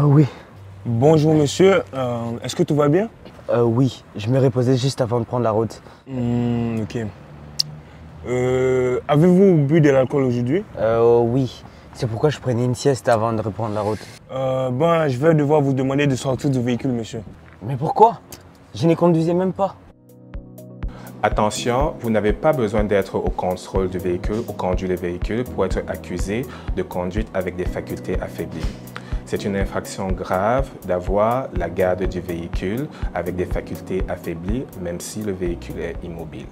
Oui. Bonjour monsieur, est-ce que tout va bien? Oui, je me reposais juste avant de prendre la route. Ok. Avez-vous bu de l'alcool aujourd'hui? Oui. C'est pourquoi je prenais une sieste avant de reprendre la route. Bon, je vais devoir vous demander de sortir du véhicule, monsieur. Mais pourquoi? Je n'y conduisais même pas. Attention, vous n'avez pas besoin d'être au contrôle du véhicule ou conduire le véhicule pour être accusé de conduite avec des facultés affaiblies. C'est une infraction grave d'avoir la garde du véhicule avec des facultés affaiblies, même si le véhicule est immobile.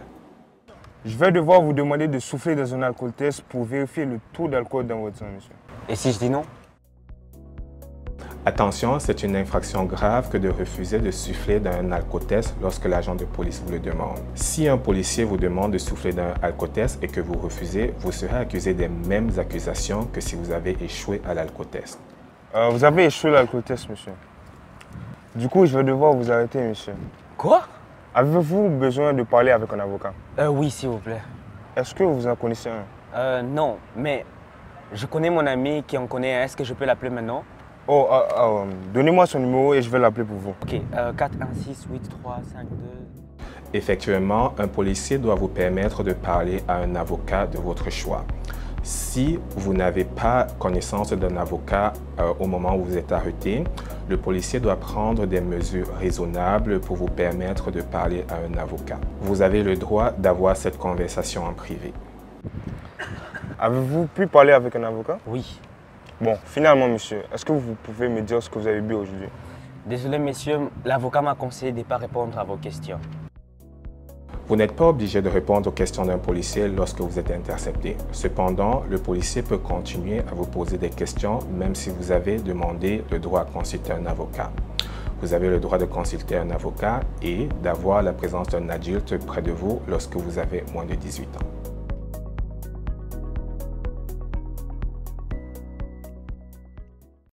Je vais devoir vous demander de souffler dans un alcotest pour vérifier le taux d'alcool dans votre sang, monsieur. Et si je dis non? Attention, c'est une infraction grave que de refuser de souffler dans un alcotest lorsque l'agent de police vous le demande. Si un policier vous demande de souffler dans un alcotest et que vous refusez, vous serez accusé des mêmes accusations que si vous avez échoué à l'alcotest. Vous avez échoué l'alcotest, monsieur. Du coup, je vais devoir vous arrêter, monsieur. Quoi? Avez-vous besoin de parler avec un avocat? Oui, s'il vous plaît. Est-ce que vous en connaissez un? Non, mais je connais mon ami qui en connaît un. Est-ce que je peux l'appeler maintenant? Oh, donnez-moi son numéro et je vais l'appeler pour vous. Ok, 4168352. Effectivement, un policier doit vous permettre de parler à un avocat de votre choix. Si vous n'avez pas connaissance d'un avocat au moment où vous êtes arrêté, le policier doit prendre des mesures raisonnables pour vous permettre de parler à un avocat. Vous avez le droit d'avoir cette conversation en privé. Avez-vous pu parler avec un avocat? Oui. Bon, finalement, monsieur, est-ce que vous pouvez me dire ce que vous avez bu aujourd'hui? Désolé, messieurs, l'avocat m'a conseillé de ne pas répondre à vos questions. Vous n'êtes pas obligé de répondre aux questions d'un policier lorsque vous êtes intercepté. Cependant, le policier peut continuer à vous poser des questions même si vous avez demandé le droit à consulter un avocat. Vous avez le droit de consulter un avocat et d'avoir la présence d'un adulte près de vous lorsque vous avez moins de 18 ans.